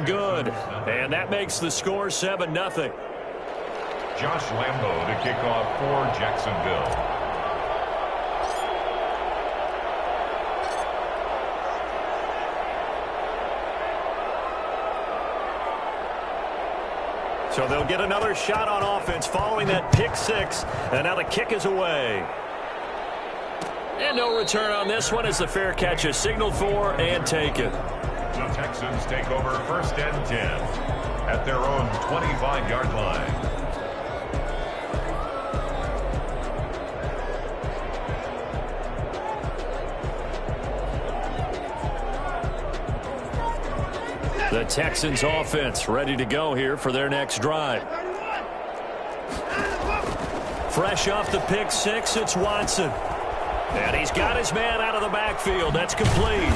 good. And that makes the score 7-0. Josh Lambo to kick off for Jacksonville. So they'll get another shot on offense following that pick six. And now the kick is away. And no return on this one as the fair catch is signaled for and taken. The Texans take over 1st and 10 at their own 25-yard line. The Texans offense ready to go here for their next drive. Fresh off the pick six, it's Watson. And he's got his man out of the backfield. That's complete.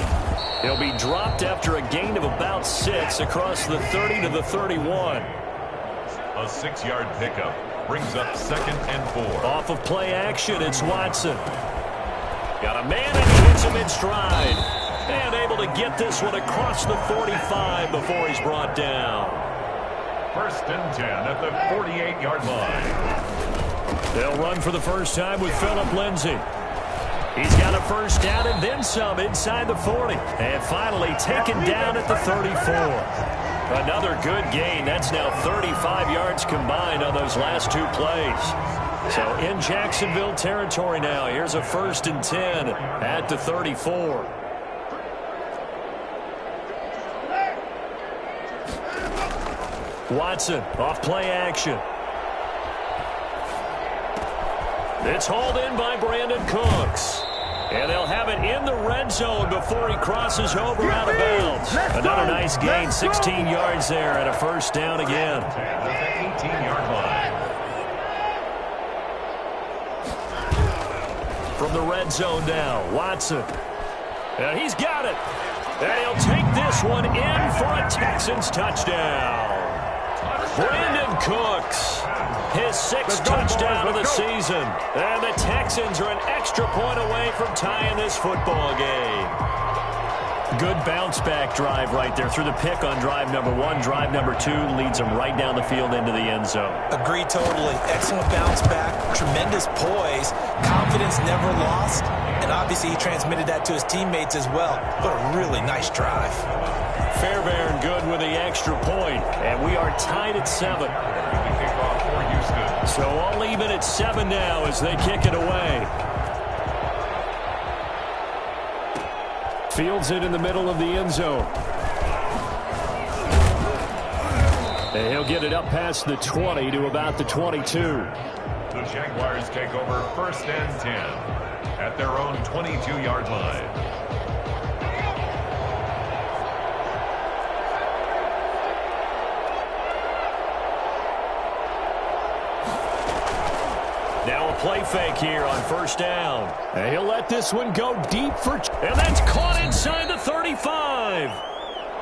He'll be dropped after a gain of about 6 across the 30 to the 31. A 6-yard pickup brings up 2nd and 4. Off of play action, it's Watson. Got a man and he hits him in stride. And able to get this one across the 45 before he's brought down. 1st and 10 at the 48-yard line. They'll run for the first time with Phillip Lindsay. He's got a first down and then some inside the 40. And finally taken down at the 34. Another good gain. That's now 35 yards combined on those last 2 plays. So in Jacksonville territory now. Here's a 1st and 10 at the 34. Watson off play action. It's hauled in by Brandon Cooks. And they'll have it in the red zone before he crosses over out of bounds. Another nice gain, 16 yards there and a first down again. At the 18-yard line. From the red zone now, Watson. And he's got it. And he'll take this one in for a Texans touchdown. Brandon Cooks, his 6th touchdown of the season. And the Texans are an extra point away from tying this football game. Good bounce-back drive right there through the pick on drive number 1. Drive number 2 leads them right down the field into the end zone. Agree totally. Excellent bounce-back, tremendous poise, confidence never lost, and obviously he transmitted that to his teammates as well. What a really nice drive. Fairbairn good with the extra point, and we are tied at 7. So all even at 7 now as they kick it away. Fields it in the middle of the end zone. And he'll get it up past the 20 to about the 22. The Jaguars take over 1st and 10 at their own 22-yard line. Now a play fake here on 1st down. And he'll let this one go deep for... And that's caught inside the 35.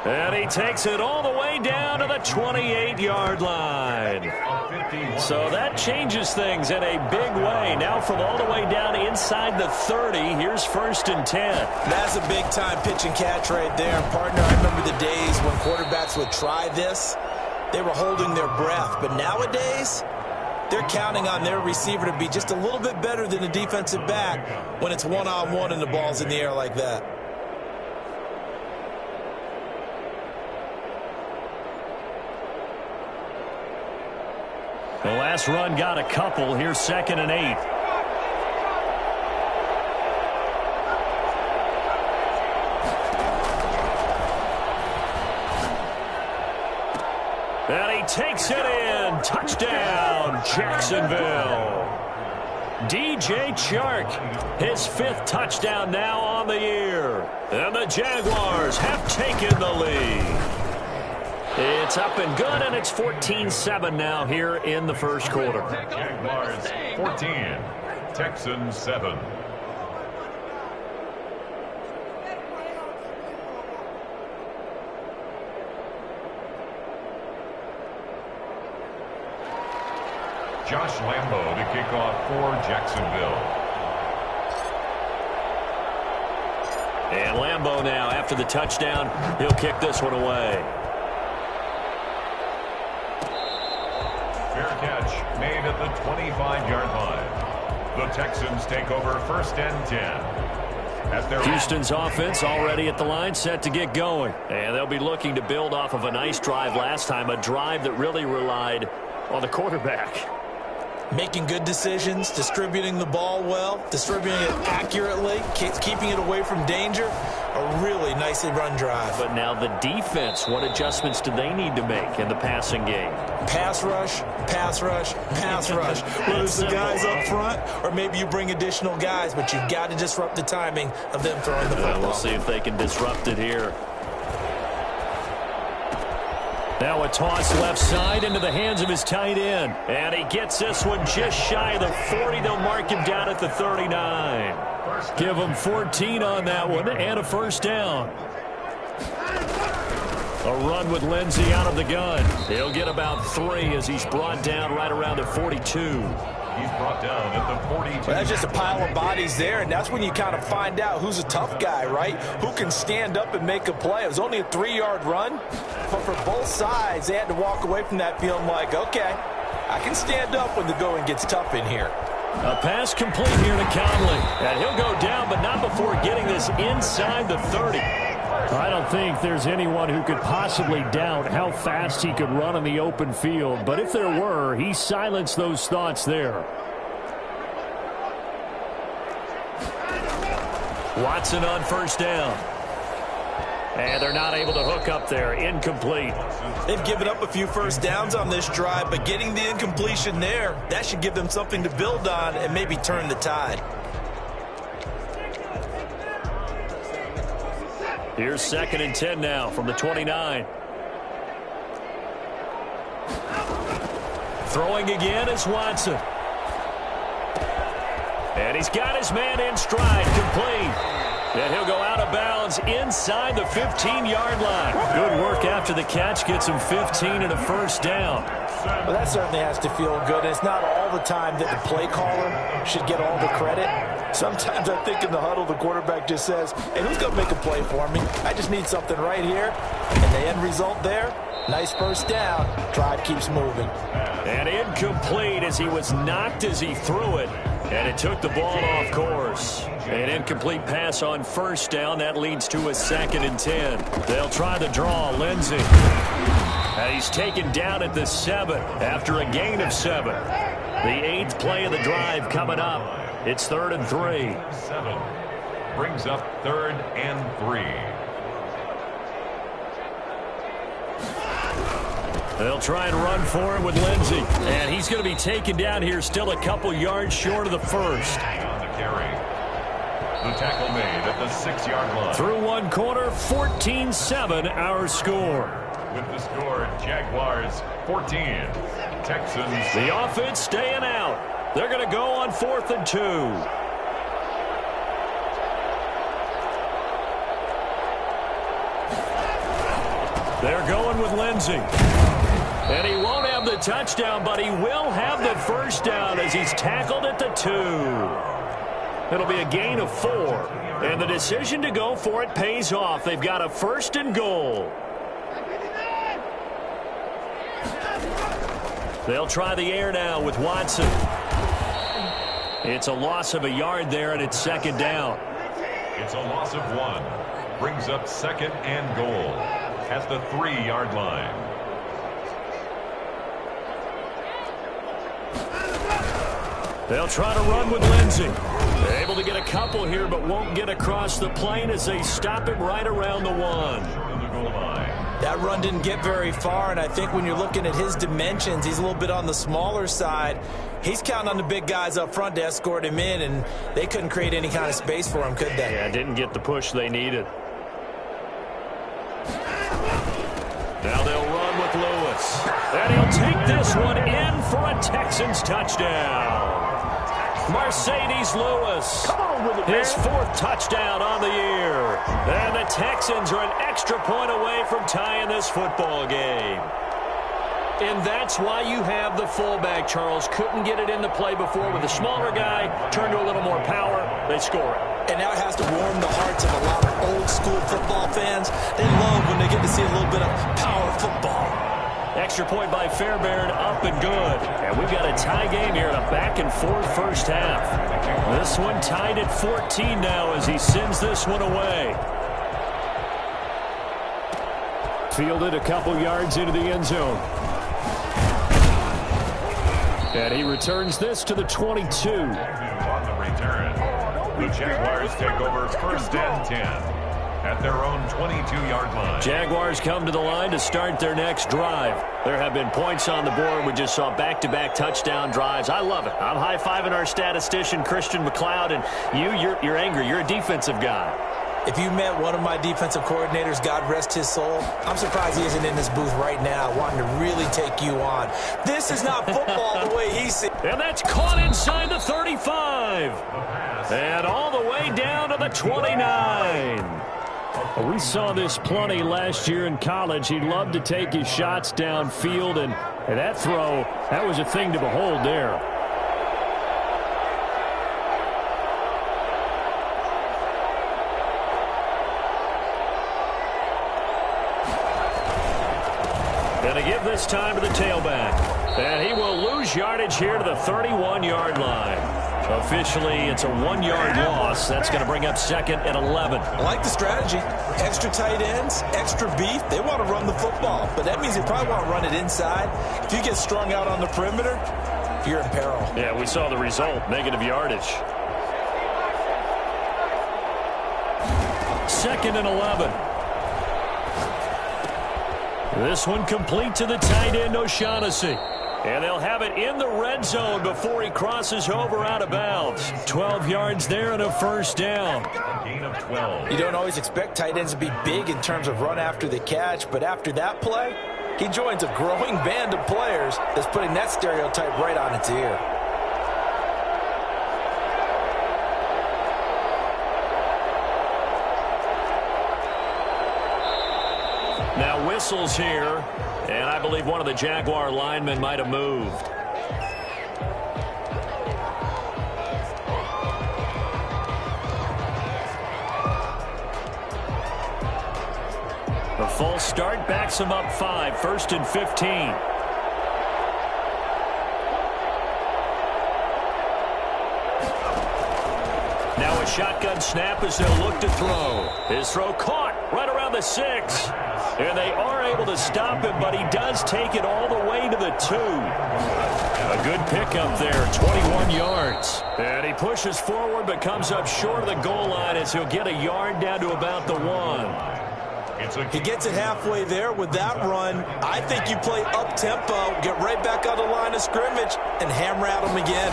And he takes it all the way down to the 28-yard line. So that changes things in a big way. Now from all the way down inside the 30, here's 1st and 10. That's a big-time pitch and catch right there. Partner, I remember the days when quarterbacks would try this. They were holding their breath. But nowadays, they're counting on their receiver to be just a little bit better than the defensive back when it's one-on-one and the ball's in the air like that. The last run got a couple. Here's 2nd and 8. And he takes it in. Touchdown, Jacksonville. DJ Chark, his 5th touchdown now on the year. And the Jaguars have taken the lead. It's up and good, and it's 14-7 now here in the first quarter. Jaguars 14, Texans 7. Josh Lambo to kick off for Jacksonville. And Lambo now, after the touchdown, he'll kick this one away. made at the 25-yard line. The Texans take over first and 10. Houston's offense already at the line, set to get going. And they'll be looking to build off of a nice drive last time, a drive that really relied on the quarterback. Making good decisions, distributing the ball well, distributing it accurately, keeping it away from danger. A really nicely run drive. But now the defense, what adjustments do they need to make in the passing game? Pass rush, pass rush, pass rush. Whether it's the guys up front or maybe you bring additional guys, but you've got to disrupt the timing of them throwing the football. We'll see if they can disrupt it here. Now a toss left side into the hands of his tight end. And he gets this one just shy of the 40. They'll mark him down at the 39. Give him 14 on that one and a first down. A run with Lindsey out of the gun. He'll get about 3 as he's brought down right around the 42. He's brought down at the 42. Well, that's just a pile of bodies there, and that's when you kind of find out who's a tough guy, right? Who can stand up and make a play. It was only a 3-yard run, but for both sides, they had to walk away from that feeling like, okay, I can stand up when the going gets tough in here. A pass complete here to Conley. And he'll go down, but not before getting this inside the 30. I don't think there's anyone who could possibly doubt how fast he could run in the open field. But if there were, he silenced those thoughts there. Watson on first down. And they're not able to hook up there. Incomplete. They've given up a few first downs on this drive, but getting the incompletion there, that should give them something to build on and maybe turn the tide. Here's 2nd and 10 now from the 29. Throwing again is Watson. And he's got his man in stride, complete. And he'll go out of bounds inside the 15-yard line. Good work after the catch. Gets him 15 and a first down. Well, that certainly has to feel good. It's not all the time that the play caller should get all the credit. Sometimes I think in the huddle, the quarterback just says, hey, who's going to make a play for me? I just need something right here. And the end result there, nice first down. Drive keeps moving. And incomplete as he was knocked as he threw it. And it took the ball off course. An incomplete pass on first down. That leads to a 2nd and 10. They'll try the draw. Lindsey. And he's taken down at the 7 after a gain of 7. The 8th play of the drive coming up. It's 3rd and 3. 7 brings up 3rd and 3. They'll try and run for it with Lindsey. And he's going to be taken down here still a couple yards short of the first. On the carry. The tackle made at the 6-yard line. Through one quarter, 14-7 our score. With the score, Jaguars 14. Texans. The offense staying out. They're going to go on 4th and 2. They're going with Lindsey. And he won't have the touchdown, but he will have the first down as he's tackled at the 2. It'll be a gain of 4. And the decision to go for it pays off. They've got a 1st and goal. They'll try the air now with Watson. It's a loss of a yard there, and it's 2nd down. It's a loss of 1. Brings up 2nd and goal at the 3-yard line. They'll try to run with Lindsey. They're able to get a couple here, but won't get across the plane as they stop him right around the 1. That run didn't get very far, and I think when you're looking at his dimensions, he's a little bit on the smaller side. He's counting on the big guys up front to escort him in, and they couldn't create any kind of space for him, could they? Yeah, didn't get the push they needed. Now they'll run with Lewis. And he'll take this one in for a Texans touchdown. Mercedes Lewis, his 4th touchdown on the year. And the Texans are an extra point away from tying this football game. And that's why you have the fullback, Charles. Couldn't get it into play before with the smaller guy. Turned to a little more power. They score it. And now it has to warm the hearts of a lot of old-school football fans. They love when they get to see a little bit of power football. Extra point by Fairbairn, up and good. And we've got a tie game here in a back-and-forth first half. This one tied at 14 now as he sends this one away. Fielded a couple yards into the end zone. And he returns this to the 22. On the return, the Jaguars take over first and 10 at their own 22-yard line. Jaguars come to the line to start their next drive. There have been points on the board. We just saw back-to-back touchdown drives. I love it. I'm high-fiving our statistician, Christian McLeod, and you're angry. You're a defensive guy. If you met one of my defensive coordinators, God rest his soul, I'm surprised he isn't in this booth right now wanting to really take you on. This is not football the way he sees it. And that's caught inside the 35. And all the way down to the 29. We saw this plenty last year in college. He loved to take his shots downfield, and that throw, that was a thing to behold there. Going to give this time to the tailback. And he will lose yardage here to the 31-yard line. Officially, it's a 1-yard loss. That's going to bring up second and 11. I like the strategy. Extra tight ends, extra beef. They want to run the football, but that means they probably want to run it inside. If you get strung out on the perimeter, you're in peril. Yeah, we saw the result, negative yardage. Second and 11. This one complete to the tight end, O'Shaughnessy. And they'll have it in the red zone before he crosses over out of bounds. 12 yards there and a first down. Gain of 12. You don't always expect tight ends to be big in terms of run after the catch, but after that play, he joins a growing band of players that's putting that stereotype right on its ear. Now whistles here, and I believe one of the Jaguar linemen might have moved. The false start backs him up 5, first and 15. Now a shotgun snap as they'll look to throw. His throw caught right around the 6. And they are able to stop him, but he does take it all the way to the 2. A good pickup there, 21 yards. And he pushes forward but comes up short of the goal line as he'll get a yard down to about the 1. He gets it halfway there with that run. I think you play up-tempo, get right back on the line of scrimmage, and hammer at him again.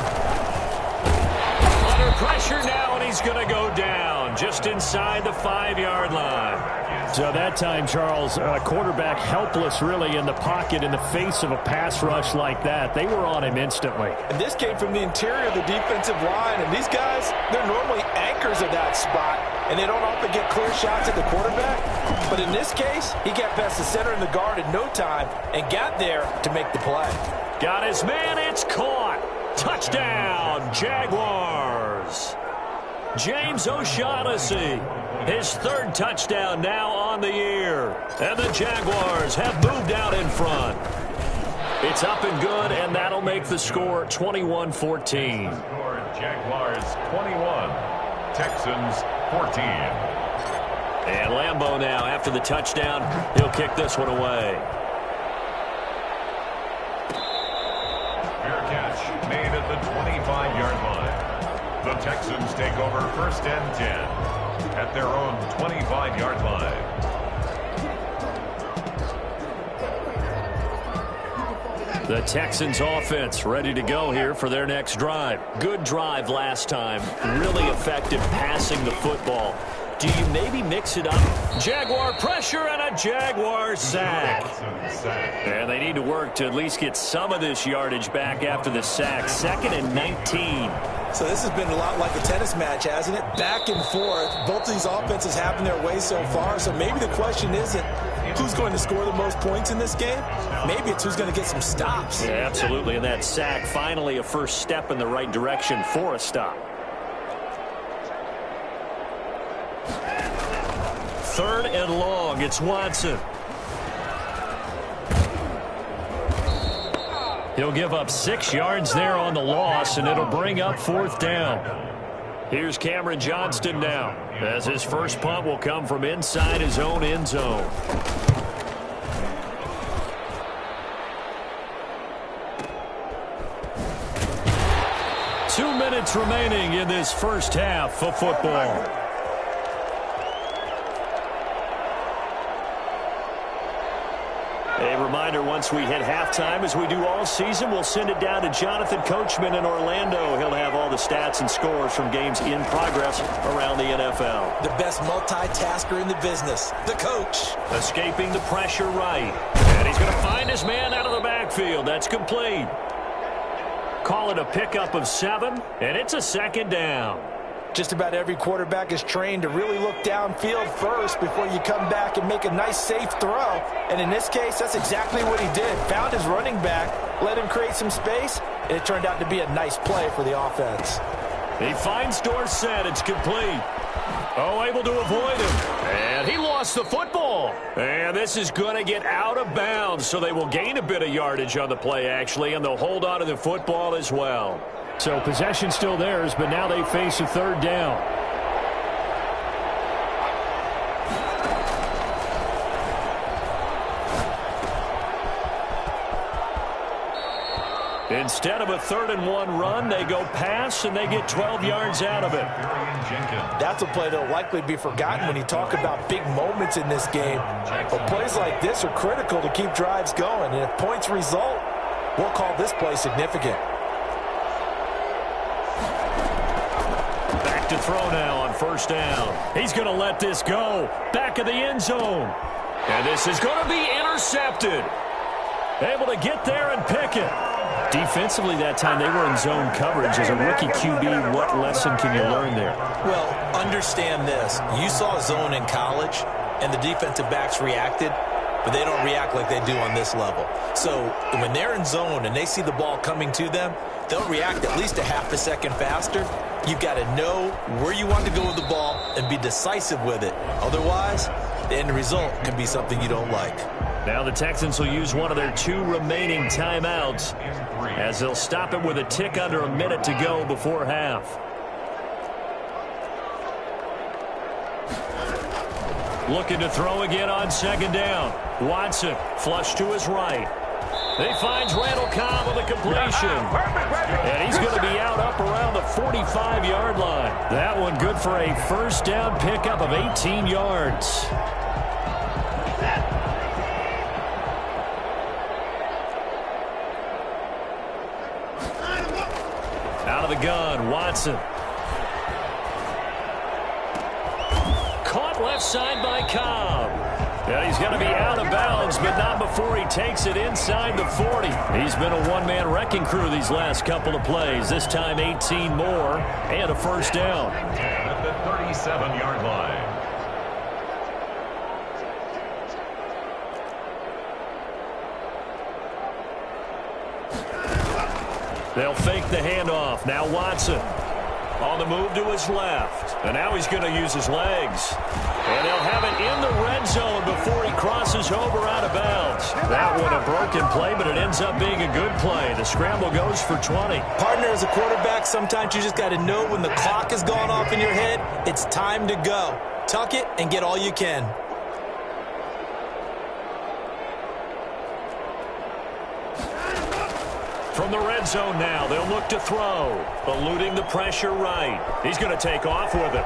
Under pressure now, and he's going to go down just inside the 5-yard line. So that time, Charles, quarterback helpless really in the pocket in the face of a pass rush like that. They were on him instantly. And this came from the interior of the defensive line. And these guys, they're normally anchors of that spot. And they don't often get clear shots at the quarterback. But in this case, he got past the center and the guard in no time and got there to make the play. Got his man. It's caught. Touchdown, Jaguars. James O'Shaughnessy, his third touchdown now on the year. And the Jaguars have moved out in front. It's up and good, and that'll make the score 21-14. Jaguars 21, Texans 14. And Lambeau now, after the touchdown, he'll kick this one away. Fair catch made at the 25-yard line. The Texans take over first and 10 at their own 25-yard line. The Texans offense ready to go here for their next drive. Good drive last time. Really effective passing the football. Do you maybe mix it up? Jaguar pressure and a Jaguar sack. And they need to work to at least get some of this yardage back after the sack. Second and 19. So this has been a lot like a tennis match, hasn't it? Back and forth. Both of these offenses having their way so far. So maybe the question isn't who's going to score the most points in this game. Maybe it's who's going to get some stops. Yeah, absolutely. And that sack, finally a first step in the right direction for a stop. Third and long. It's Watson. He'll give up 6 yards there on the loss, and it'll bring up 4th down. Here's Cameron Johnston now, as his first punt will come from inside his own end zone. Two minutes remaining in this first half of football. A reminder, once we hit halftime, as we do all season, we'll send it down to Jonathan Coachman in Orlando. He'll have all the stats and scores from games in progress around the NFL. The best multitasker in the business, the coach. Escaping the pressure right. And he's going to find his man out of the backfield. That's complete. Call it a pickup of 7, and it's a 2nd down. Just about every quarterback is trained to really look downfield first before you come back and make a nice, safe throw. And in this case, that's exactly what he did. Found his running back, let him create some space, and it turned out to be a nice play for the offense. He finds Dorsett. It's complete. Oh, able to avoid him. And he lost the football. And this is going to get out of bounds, so they will gain a bit of yardage on the play, actually, and they'll hold on to the football as well. So possession still theirs, but now they face a 3rd down. Instead of a 3rd and 1 run, they go pass, and they get 12 yards out of it. That's a play that will likely be forgotten when you talk about big moments in this game. But plays like this are critical to keep drives going. And if points result, we'll call this play significant. Back to throw now on 1st down. He's going to let this go. Back of the end zone. And this is going to be intercepted. Able to get there and pick it. Defensively that time, they were in zone coverage. As a rookie QB, what lesson can you learn there? Well, understand this. You saw zone in college, and the defensive backs reacted, but they don't react like they do on this level. So when they're in zone and they see the ball coming to them, they'll react at least a half a second faster. You've got to know where you want to go with the ball and be decisive with it. Otherwise, the end result can be something you don't like. Now the Texans will use one of their 2 remaining timeouts, as they'll stop it with a tick under a minute to go before half. Looking to throw again on 2nd down. Watson, flush to his right. He finds Randall Cobb with a completion. And he's going to be out up around the 45-yard line. That one good for a 1st down pickup of 18 yards. Out of the gun, Watson. Caught left side by Cobb. And he's going to be out of bounds, but not before he takes it inside the 40. He's been a one-man wrecking crew these last couple of plays. This time 18 more and a 1st down. At the 37-yard line. They'll fake the handoff. Now Watson on the move to his left. And now he's going to use his legs. And they'll have it in the red zone before he crosses over out of bounds. That one a broken play, but it ends up being a good play. The scramble goes for 20. Partner, as a quarterback, sometimes you just got to know when the clock has gone off in your head, it's time to go. Tuck it and get all you can. From the red zone now, they'll look to throw. Eluding the pressure right. He's going to take off with it.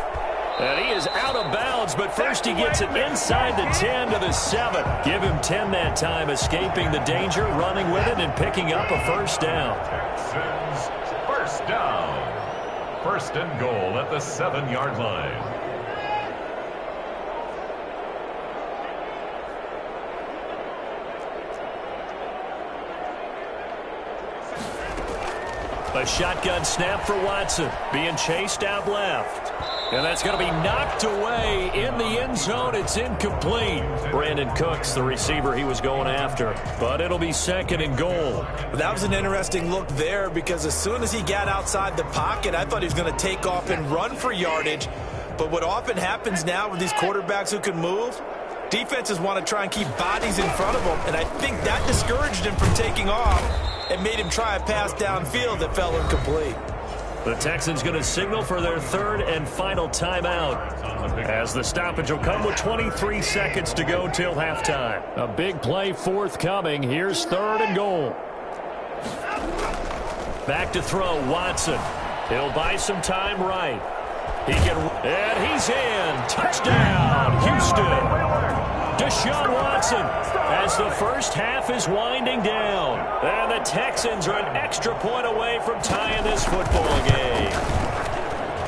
And he is out of bounds, but first he gets it inside the 10 to the 7. Give him 10 that time, escaping the danger, running with it, and picking up a 1st down. Texans, 1st down. 1st and goal at the 7-yard line. A shotgun snap for Watson, being chased out left. And that's going to be knocked away in the end zone. It's incomplete. Brandon Cooks, the receiver he was going after. But it'll be 2nd and goal. That was an interesting look there, because as soon as he got outside the pocket, I thought he was going to take off and run for yardage. But what often happens now with these quarterbacks who can move, Defenses want to try and keep bodies in front of them, and I think that discouraged him from taking off and made him try a pass downfield that fell incomplete. The Texans going to signal for their third and final timeout, as the stoppage will come with 23 seconds to go till halftime. A big play forthcoming. Here's 3rd and goal. Back to throw, Watson. He'll buy some time right. And he's in. Touchdown, Houston. Deshaun Watson, as the first half is winding down. And the Texans are an extra point away from tying this football game.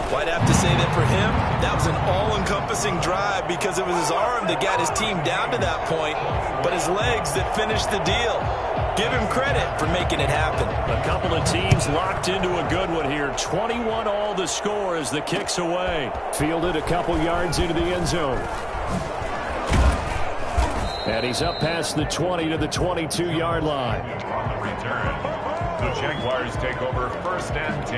Well, I'd have to say that for him, that was an all-encompassing drive because it was his arm that got his team down to that point, but his legs that finished the deal. Give him credit for making it happen. A couple of teams locked into a good one here. 21 all the score as the kick's away. Fielded a couple yards into the end zone. And he's up past the 20 to the 22-yard line. On the return, the Jaguars take over 1st and 10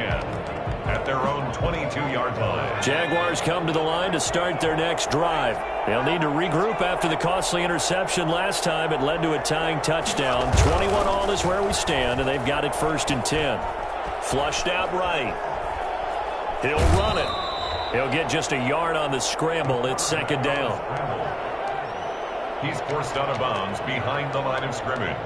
at their own 22-yard line. Jaguars come to the line to start their next drive. They'll need to regroup after the costly interception last time. It led to a tying touchdown. 21 all is where we stand, and they've got it 1st and 10. Flushed out right. He'll run it. He'll get just a yard on the scramble. It's 2nd down. He's forced out of bounds behind the line of scrimmage.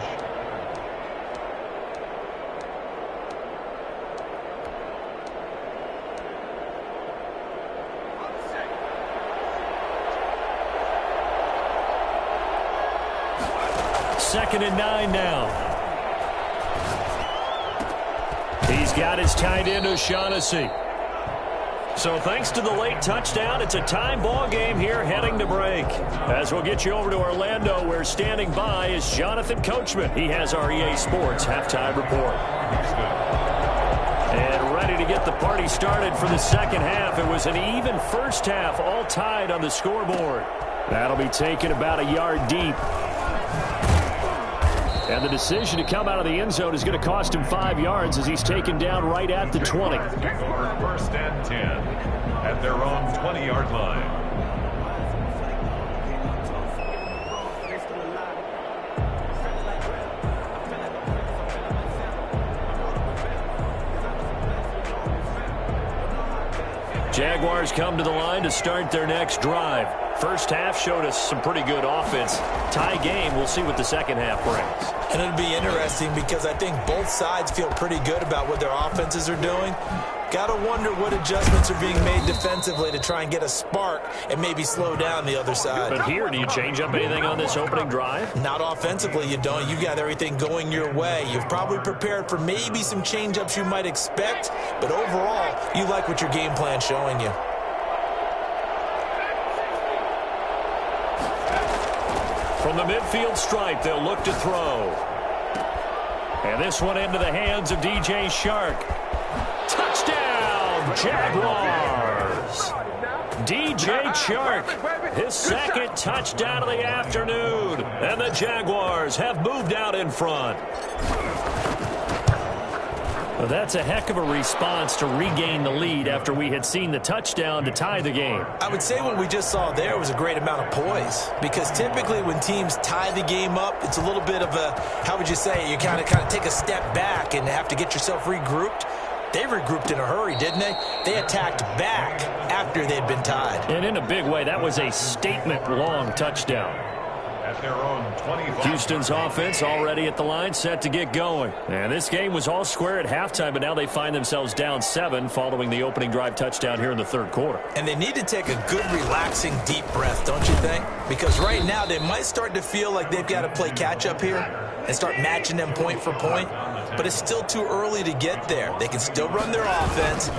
Second and 9 now. He's got his tight end, O'Shaughnessy. So thanks to the late touchdown, it's a time ball game here heading to break. As we'll get you over to Orlando, where standing by is Jonathan Coachman. He has our EA Sports halftime report. And ready to get the party started for the second half. It was an even first half, all tied on the scoreboard. That'll be taken about a yard deep. And the decision to come out of the end zone is going to cost him 5 yards as he's taken down right at the 20. Take over 1st and 10 at their own 20-yard line. Jaguars come to the line to start their next drive. First half showed us some pretty good offense. Tie game, we'll see what the second half brings. And it'll be interesting because I think both sides feel pretty good about what their offenses are doing. Got to wonder what adjustments are being made defensively to try and get a spark and maybe slow down the other side. But here, do you change up anything on this opening drive? Not offensively, you don't. You got everything going your way. You've probably prepared for maybe some change-ups you might expect, but overall, you like what your game plan's showing you. From the midfield stripe, they'll look to throw. And this one into the hands of DJ Chark. Touchdown, Jaguars! DJ Chark, his second touchdown of the afternoon. And the Jaguars have moved out in front. Well, that's a heck of a response to regain the lead after we had seen the touchdown to tie the game. I would say what we just saw there was a great amount of poise, because typically when teams tie the game up, it's a little bit of a, how would you say, you kind of take a step back and have to get yourself regrouped. They regrouped in a hurry, didn't they? They attacked back after they'd been tied. And in a big way, that was a statement-long touchdown. At their own 25. Houston's offense already at the line, set to get going. And this game was all square at halftime, but now they find themselves down 7 following the opening drive touchdown here in the third quarter. And they need to take a good, relaxing, deep breath, don't you think? Because right now they might start to feel like they've got to play catch-up here and start matching them point for point. But it's still too early to get there. They can still run their offense.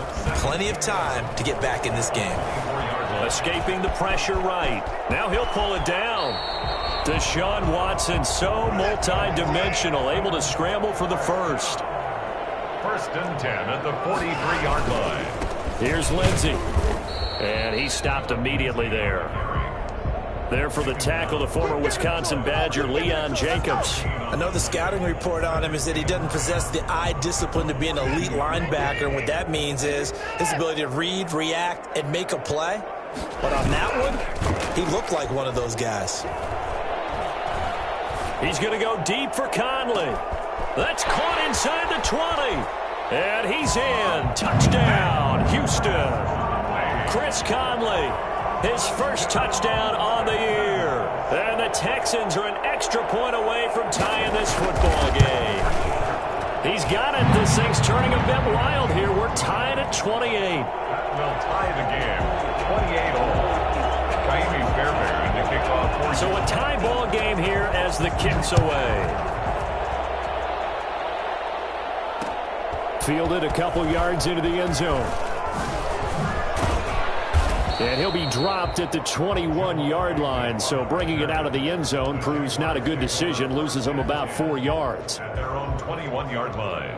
Plenty of time to get back in this game. Escaping the pressure right. Now he'll pull it down. Deshaun Watson, so multi-dimensional, able to scramble for the first. 1st and 10 at the 43-yard line. Here's Lindsey. And he stopped immediately there. There for the tackle, the former Wisconsin Badger, Leon Jacobs. I know the scouting report on him is that he doesn't possess the eye discipline to be an elite linebacker. And what that means is his ability to read, react, and make a play. But on that one, he looked like one of those guys. He's going to go deep for Conley. That's caught inside the 20. And he's in. Touchdown, Houston. Chris Conley, his first touchdown on the year. And the Texans are an extra point away from tying this football game. He's got it. This thing's turning a bit wild here. We're tied at 28. Will tie the game, 28-all. Jaime Fairbairn to kick off. So a tie ball game here as the kick's away. Fielded a couple yards into the end zone. And he'll be dropped at the 21-yard line, so bringing it out of the end zone proves not a good decision, loses him about 4 yards. At their own 21-yard line.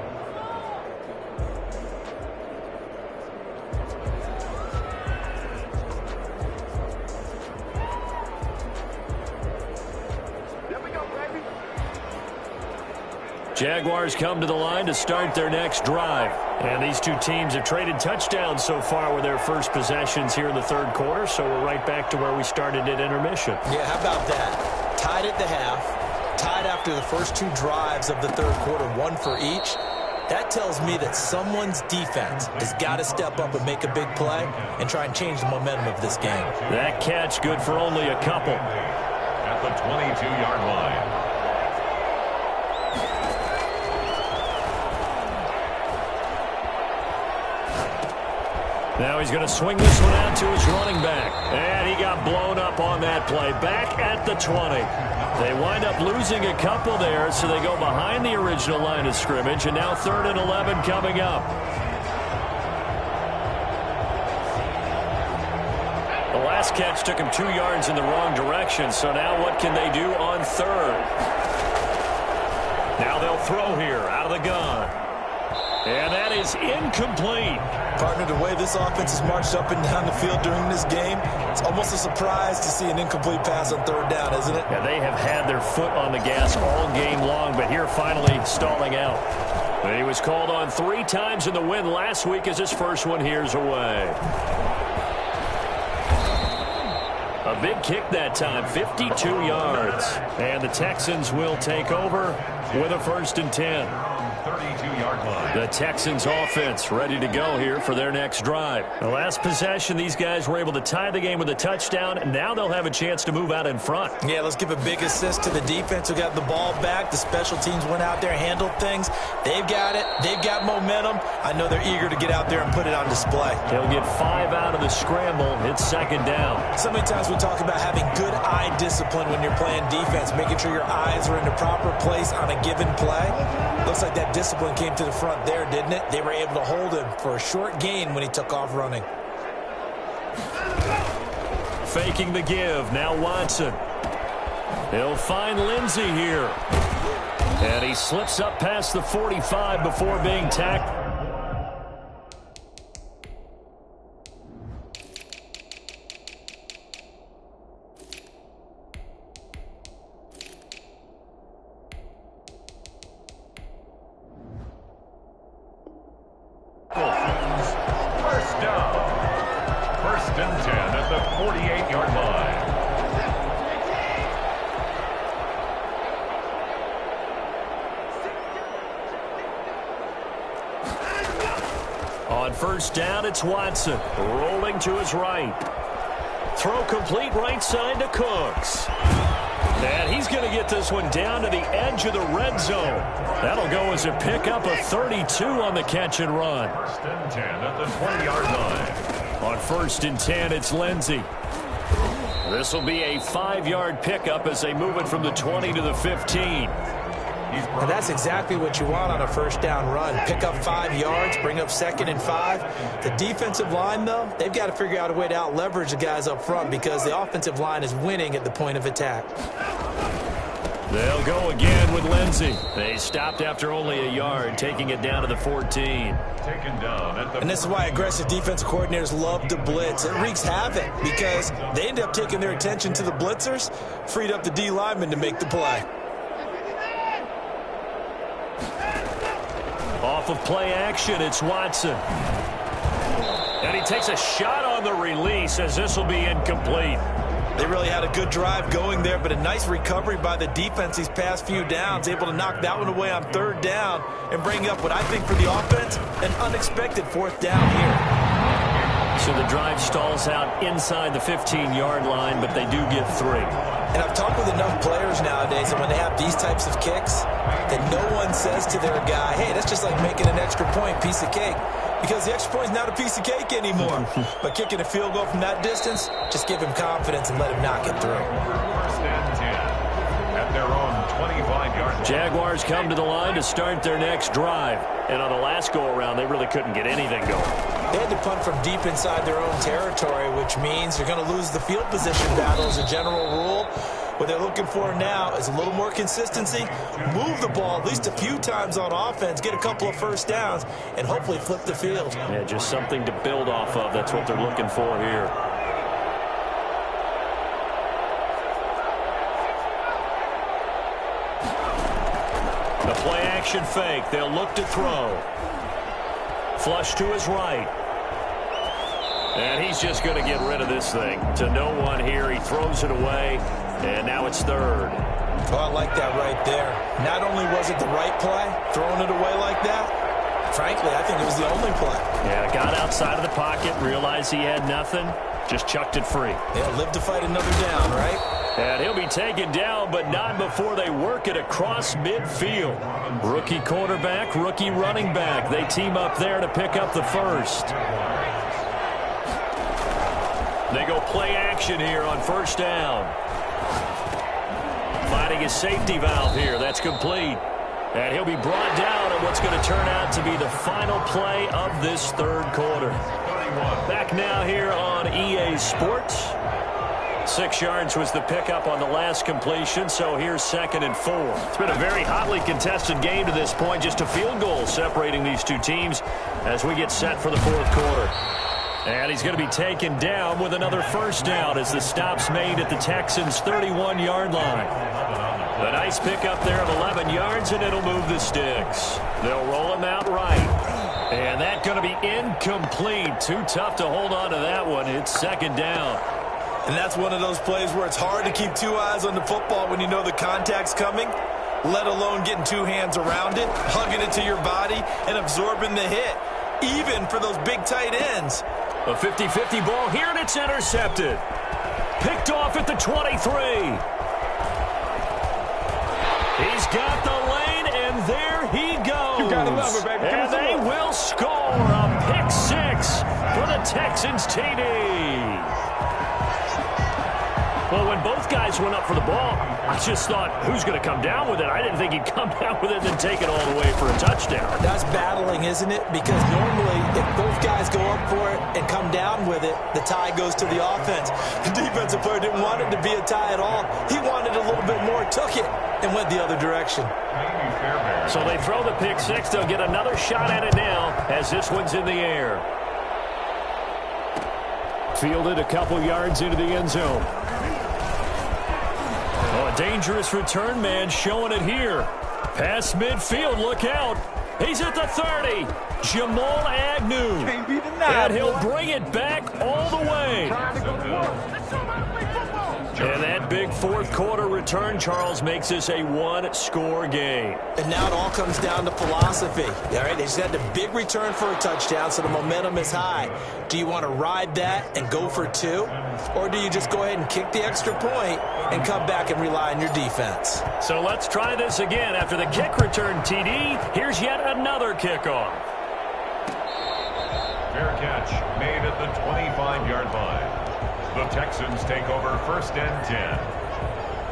Jaguars come to the line to start their next drive. And these two teams have traded touchdowns so far with their first possessions here in the third quarter, so we're right back to where we started at intermission. Yeah, how about that? Tied at the half, tied after the first two drives of the third quarter, one for each. That tells me that someone's defense has got to step up and make a big play and try and change the momentum of this game. That catch good for only a couple. At the 22-yard line. Now he's going to swing this one out to his running back. And he got blown up on that play. Back at the 20. They wind up losing a couple there, so they go behind the original line of scrimmage. And now 3rd and 11 coming up. The last catch took him 2 yards in the wrong direction. So now what can they do on 3rd? Now they'll throw here out of the gun. And that is incomplete. Partner, the way this offense has marched up and down the field during this game, it's almost a surprise to see an incomplete pass on 3rd down, isn't it? Yeah, they have had their foot on the gas all game long, but here finally stalling out. But he was called on 3 times in the win last week as his first one here's away. A big kick that time, 52 yards. And the Texans will take over with a 1st and 10. 32-yard line. The Texans offense ready to go here for their next drive. The last possession, these guys were able to tie the game with a touchdown, and now they'll have a chance to move out in front. Yeah, let's give a big assist to the defense who got the ball back. The special teams went out there and handled things. They've got it. They've got momentum. I know they're eager to get out there and put it on display. They'll get 5 out of the scramble. It's 2nd down. So many times we talk about having good eye discipline when you're playing defense, making sure your eyes are in the proper place on a given play. Looks like that discipline came to the front there, didn't it? They were able to hold him for a short gain when he took off running. Faking the give. Now Watson. He'll find Lindsey here. And he slips up past the 45 before being tackled. First down. 1st and 10 at the 48-yard line. On 1st down, it's Watson. Rolling to his right. Throw complete right side to Cooks. And he's going to get this one down to the edge of the red zone. That'll go as a pickup of 32 on the catch and run. 1st and 10 at the 20-yard line. On 1st and 10, it's Lindsey. This will be a 5-yard pickup as they move it from the 20 to the 15. And that's exactly what you want on a 1st down run. Pick up 5 yards, bring up 2nd and 5. The defensive line, though, they've got to figure out a way to out-leverage the guys up front because the offensive line is winning at the point of attack. They'll go again with Lindsey. They stopped after only a yard, taking it down to the 14. Taken down at the... And this is why aggressive defensive coordinators love to blitz. It wreaks havoc because they end up taking their attention to the blitzers, freed up the D lineman to make the play. Off of play action, it's Watson. And he takes a shot on the release as this will be incomplete. They really had a good drive going there, but a nice recovery by the defense these past few downs, able to knock that one away on third down and bring up what I think for the offense, an unexpected fourth down here. So the drive stalls out inside the 15-yard line, but they do get 3. And I've talked with enough players nowadays, and when they have these types of kicks, that no one says to their guy, hey, that's just like making an extra point, piece of cake. Because the extra point is not a piece of cake anymore. But kicking a field goal from that distance, just give him confidence and let him knock it through. First and 10 at their own 25-yard line. Jaguars come to the line to start their next drive. And on the last go-around, they really couldn't get anything going. They had to punt from deep inside their own territory, which means you're going to lose the field position battle as a general rule. What they're looking for now is a little more consistency, move the ball at least a few times on offense, get a couple of first downs, and hopefully flip the field. Yeah, just something to build off of. That's what they're looking for here. The play-action fake. They'll look to throw. Flush to his right. And he's just going to get rid of this thing. To no one here. He throws it away. And now it's third. Oh, I like that right there. Not only was it the right play, throwing it away like that, frankly, I think it was the only play. Yeah, got outside of the pocket, realized he had nothing, just chucked it free. They'll live to fight another down, right? And he'll be taken down, but not before they work it across midfield. Rookie quarterback, rookie running back. They team up there to pick up the first. They go play action here on first down. Finding his safety valve here. That's complete. And he'll be brought down at what's going to turn out to be the final play of this third quarter. Back now here on EA Sports. 6 yards was the pickup on the last completion, so here's 2nd and 4. It's been a very hotly contested game to this point. Just a field goal separating these two teams as we get set for the fourth quarter. And he's going to be taken down with another first down as the stop's made at the Texans' 31-yard line. A nice pickup there of 11 yards, and it'll move the sticks. They'll roll him out right. And that's going to be incomplete. Too tough to hold on to that one. It's 2nd down. And that's one of those plays where it's hard to keep 2 eyes on the football when you know the contact's coming, let alone getting 2 hands around it, hugging it to your body, and absorbing the hit, even for those big tight ends. A 50-50 ball here, and it's intercepted. Picked off at the 23. He's got the lane, and there he goes. You gotta love it, baby. And they will score a pick 6 for the Texans TD. Well, when both guys went up for the ball, I just thought, who's going to come down with it? I didn't think he'd come down with it and then take it all the way for a touchdown. That's battling, isn't it? Because normally, if both guys go up for it and come down with it, the tie goes to the offense. The defensive player didn't want it to be a tie at all. He wanted a little bit more, took it, and went the other direction. So they throw the pick 6. They'll get another shot at it now as this one's in the air. Fielded a couple yards into the end zone. Oh, a dangerous return man showing it here. Past midfield, look out. He's at the 30. Jamal Agnew. Can't be denied, And he'll boy. bring it back all the way. And that big fourth quarter return, Charles, makes this a one-score game. And now it all comes down to philosophy. All right, they just had a big return for a touchdown, so the momentum is high. Do you want to ride that and go for 2? Or do you just go ahead and kick the extra point and come back and rely on your defense? So let's try this again. After the kick return, TD, here's yet another kickoff. Fair catch made at the 25-yard line. The Texans take over first and 10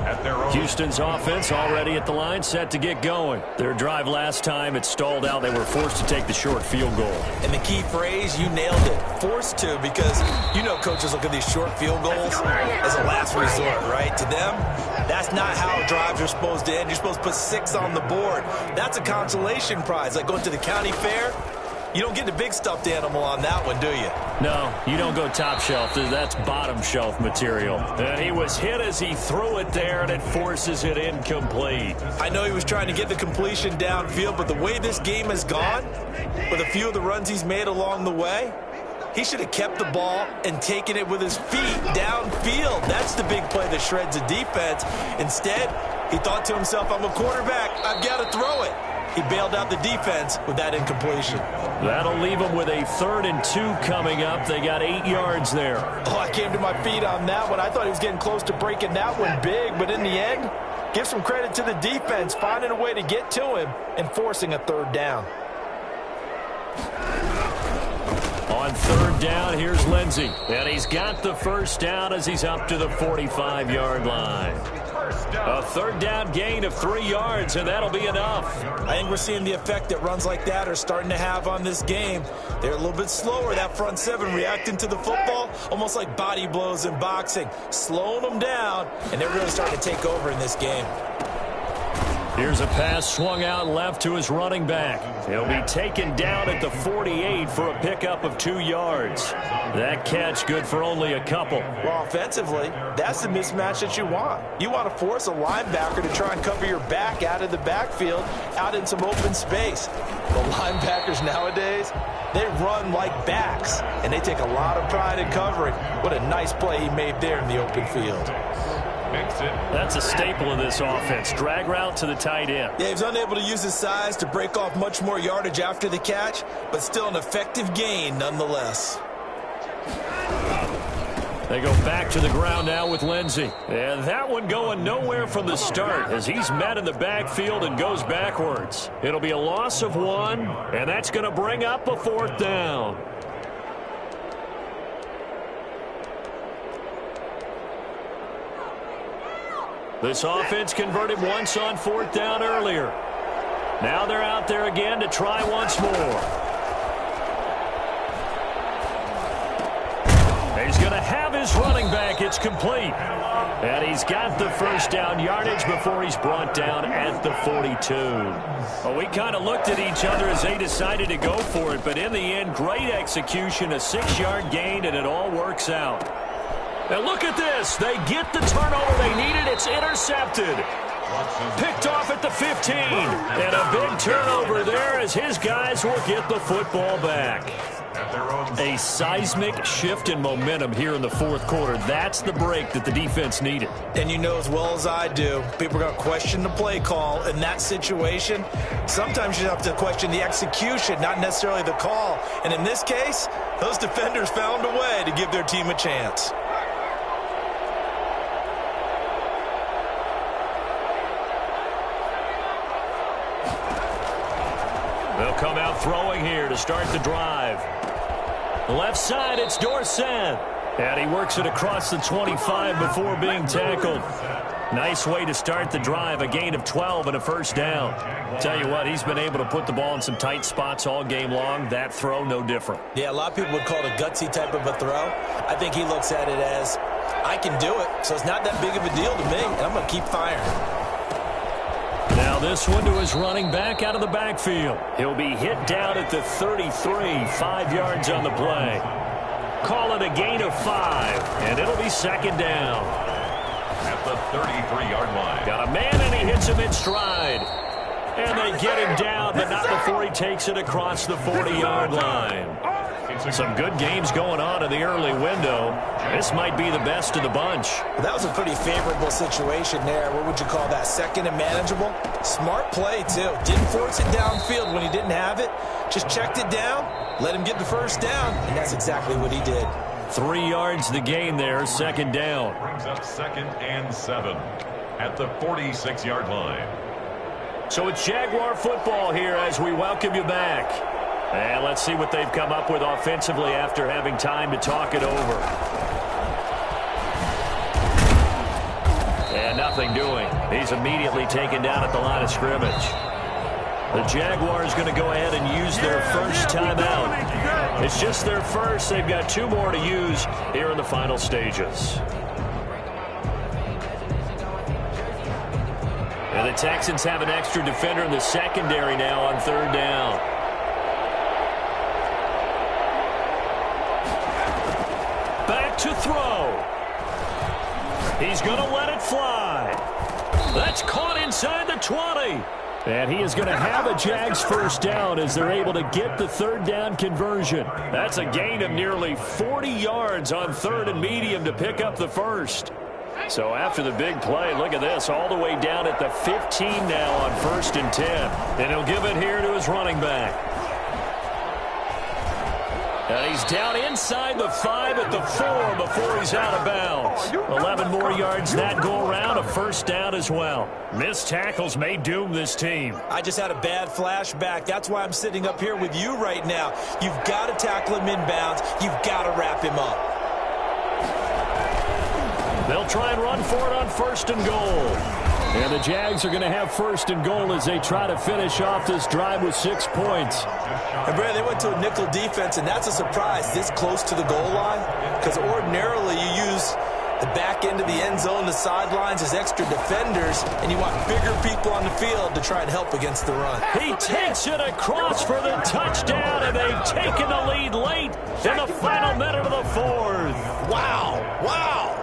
at their own. Houston's offense already at the line, set to get going. Their drive last time, it stalled out. They were forced to take the short field goal. And the key phrase, you nailed it, forced to, because you know coaches look at these short field goals as a last resort, right? To them, that's not how drives are supposed to end. You're supposed to put 6 on the board. That's a consolation prize, like going to the county fair. You don't get the big stuffed animal on that one, do you? No, you don't go top shelf. That's bottom shelf material. And he was hit as he threw it there, and it forces it incomplete. I know he was trying to get the completion downfield, but the way this game has gone, with a few of the runs he's made along the way, He should have kept the ball and taken it with his feet downfield. That's the big play that shreds a defense. Instead, he thought to himself, I'm a quarterback. I've got to throw it. He bailed out the defense with that incompletion. That'll leave him with a 3rd and 2 coming up. They got 8 yards there. Oh, I came to my feet on that one. I thought he was getting close to breaking that one big, but in the end, give some credit to the defense, finding a way to get to him and forcing a 3rd down. On 3rd down, here's Lindsey. And he's got the 1st down as he's up to the 45-yard line. A 3rd down gain of 3 yards, and that'll be enough. I think we're seeing the effect that runs like that are starting to have on this game. They're a little bit slower, that front 7, reacting to the football, almost like body blows in boxing, slowing them down, and they're really starting to take over in this game. Here's a pass swung out left to his running back. He'll be taken down at the 48 for a pickup of 2 yards. That catch good for only a couple. Well, offensively, that's the mismatch that you want. You want to force a linebacker to try and cover your back out of the backfield, out in some open space. The linebackers nowadays, they run like backs, and they take a lot of pride in covering. What a nice play he made there in the open field. That's a staple of this offense. Drag route to the tight end. Yeah, he was unable to use his size to break off much more yardage after the catch, but still an effective gain nonetheless. They go back to the ground now with Lindsey. And that one going nowhere from the start as he's met in the backfield and goes backwards. It'll be a loss of 1, and that's going to bring up a 4th down. This offense converted once on 4th down earlier. Now they're out there again to try once more. He's going to have his running back. It's complete. And he's got the 1st down yardage before he's brought down at the 42. Well, we kind of looked at each other as they decided to go for it, but in the end, great execution, a 6-yard gain, and it all works out. Now look at this. They get the turnover they needed. It's intercepted. Picked off at the 15. And a big turnover there as his guys will get the football back. A seismic shift in momentum here in the 4th quarter. That's the break that the defense needed. And you know as well as I do, people are going to question the play call in that situation. Sometimes you have to question the execution, not necessarily the call. And in this case, those defenders found a way to give their team a chance. They'll come out throwing here to start the drive. Left side, it's Dorsett. And he works it across the 25 before being tackled. Nice way to start the drive, a gain of 12 and a 1st down. Tell you what, he's been able to put the ball in some tight spots all game long. That throw, no different. Yeah, a lot of people would call it a gutsy type of a throw. I think he looks at it as, I can do it, so it's not that big of a deal to me, and I'm going to keep firing. Now this one to his running back out of the backfield. He'll be hit down at the 33, 5 yards on the play. Call it a gain of 5, and it'll be 2nd down. At the 33-yard line. Got a man, and he hits him in stride. And they get him down, but not before he takes it across the 40-yard line. Some good games going on in the early window. This might be the best of the bunch. That was a pretty favorable situation there. What would you call that? 2nd and manageable? Smart play, too. Didn't force it downfield when he didn't have it. Just checked it down, let him get the 1st down, and that's exactly what he did. 3 yards the gain there, 2nd down. Brings up 2nd and 7 at the 46-yard line. So it's Jaguar football here as we welcome you back. And let's see what they've come up with offensively after having time to talk it over. And nothing doing. He's immediately taken down at the line of scrimmage. The Jaguars going to go ahead and use their first timeout. It's just their first. They've got 2 more to use here in the final stages. And the Texans have an extra defender in the secondary now on 3rd down. Back to throw. He's going to let it fly. That's caught inside the 20. And he is going to have a Jags first down as they're able to get the third down conversion. That's a gain of nearly 40 yards on third and medium to pick up the first. So after the big play, look at this, all the way down at the 15 now on 1st and 10. And he'll give it here to his running back. And he's down inside the 5 at the 4 before he's out of bounds. 11 more yards that go around, a first down as well. Missed tackles may doom this team. I just had a bad flashback. That's why I'm sitting up here with you right now. You've got to tackle him inbounds. You've got to wrap him up. They'll try and run for it on 1st and goal. And the Jags are going to have 1st and goal as they try to finish off this drive with 6 points. And, Brad, they went to a nickel defense, and that's a surprise this close to the goal line, because ordinarily you use the back end of the end zone, the sidelines as extra defenders, and you want bigger people on the field to try and help against the run. He takes it across for the touchdown, and they've taken the lead late in the final minute of the 4th. Wow, wow.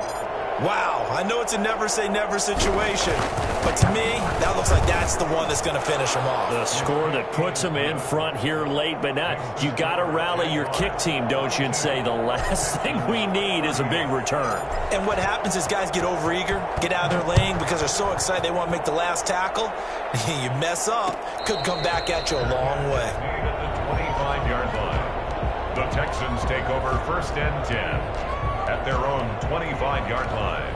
Wow, I know it's a never-say-never situation, but to me, that looks like that's the one that's going to finish them off. The score that puts them in front here late, but now you got to rally your kick team, don't you, and say the last thing we need is a big return. And what happens is guys get overeager, get out of their lane because they're so excited they want to make the last tackle. You mess up, could come back at you a long way. At the 25-yard line, the Texans take over 1st and 10. At their own 25-yard line.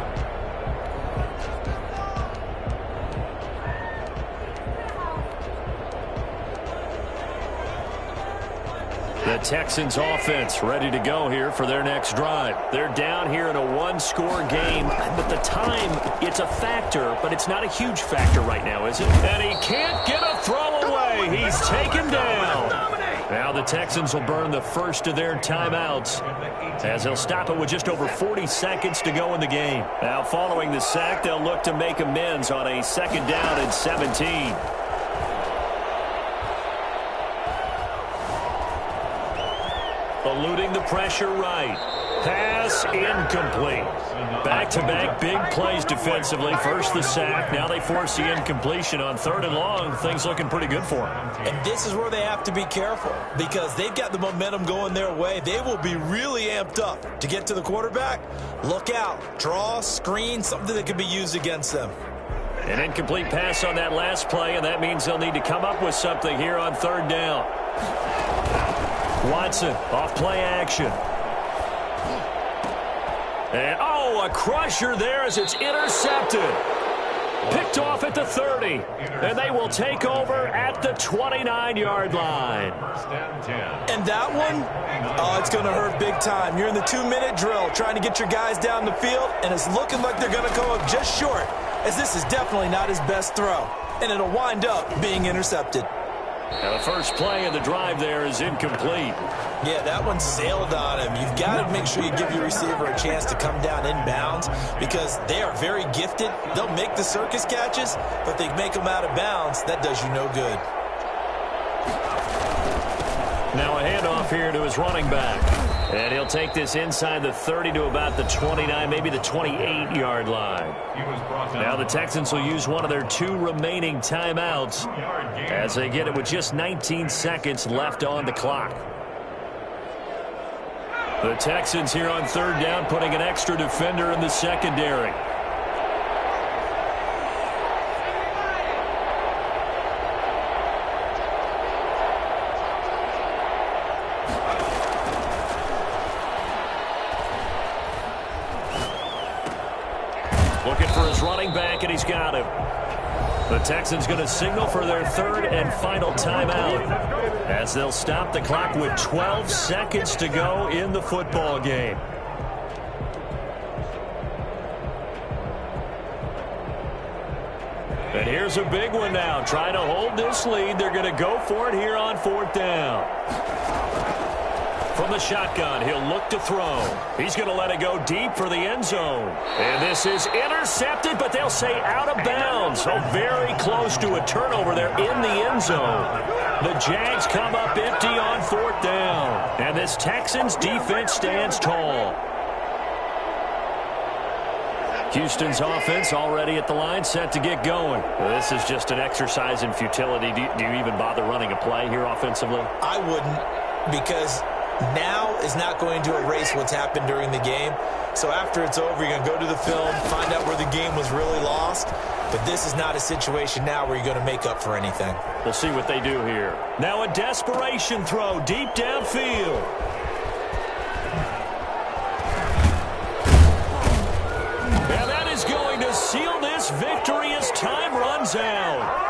The Texans offense ready to go here for their next drive. They're down here in a one-score game, but the time, it's a factor, but it's not a huge factor right now, is it? And he can't get a throw away. He's taken down. Now the Texans will burn the first of their timeouts as they'll stop it with just over 40 seconds to go in the game. Now following the sack, they'll look to make amends on a 2nd down and 17. Eluding the pressure right. Pass incomplete. Back-to-back big plays defensively. First the sack. Now they force the incompletion on 3rd and long. Things looking pretty good for them. And this is where they have to be careful because they've got the momentum going their way. They will be really amped up to get to the quarterback. Look out. Draw, screen, something that can be used against them. An incomplete pass on that last play, and that means they'll need to come up with something here on 3rd down. Watson off play action. And, a crusher there as it's intercepted. Picked off at the 30. And they will take over at the 29-yard line. And that one, it's going to hurt big time. You're in the 2-minute drill trying to get your guys down the field, and it's looking like they're going to go up just short, as this is definitely not his best throw. And it'll wind up being intercepted. Now the first play of the drive there is incomplete. Yeah, that one sailed on him. You've got to make sure you give your receiver a chance to come down inbounds because they are very gifted. They'll make the circus catches, but they make them out of bounds. That does you no good. Now a handoff here to his running back. And he'll take this inside the 30 to about the 29, maybe the 28-yard line. Now the Texans will use one of their 2 remaining timeouts as they get it with just 19 seconds left on the clock. The Texans here on 3rd down putting an extra defender in the secondary. Looking for his running back, and he's got him. The Texans going to signal for their 3rd and final timeout as they'll stop the clock with 12 seconds to go in the football game. And here's a big one now. Trying to hold this lead. They're going to go for it here on 4th down. From the shotgun, he'll look to throw. He's going to let it go deep for the end zone. And this is intercepted, but they'll say out of bounds. So very close to a turnover there in the end zone. The Jags come up empty on 4th down. And this Texans defense stands tall. Houston's offense already at the line, set to get going. Well, this is just an exercise in futility. Do you even bother running a play here offensively? I wouldn't, because now is not going to erase what's happened during the game. So after it's over, you're going to go to the film, find out where the game was really lost. But this is not a situation now where you're going to make up for anything. We'll see what they do here. Now a desperation throw deep downfield. And that is going to seal this victory as time runs out.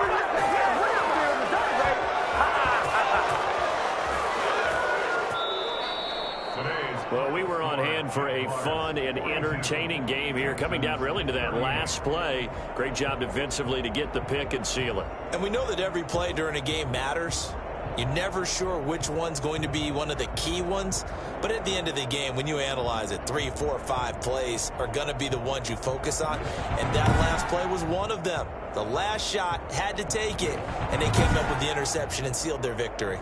Well, we were on hand for a fun and entertaining game here, coming down really to that last play. Great job defensively to get the pick and seal it. And we know that every play during a game matters. You're never sure which one's going to be one of the key ones. But at the end of the game, when you analyze it, 3, 4, 5 plays are going to be the ones you focus on. And that last play was one of them. The last shot had to take it, and they came up with the interception and sealed their victory.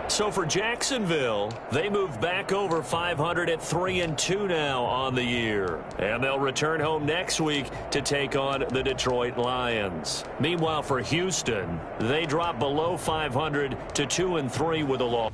So for Jacksonville, they move back over 500 at 3-2 now on the year. And they'll return home next week to take on the Detroit Lions. Meanwhile, for Houston, they drop below 500 to 2-3 with a loss.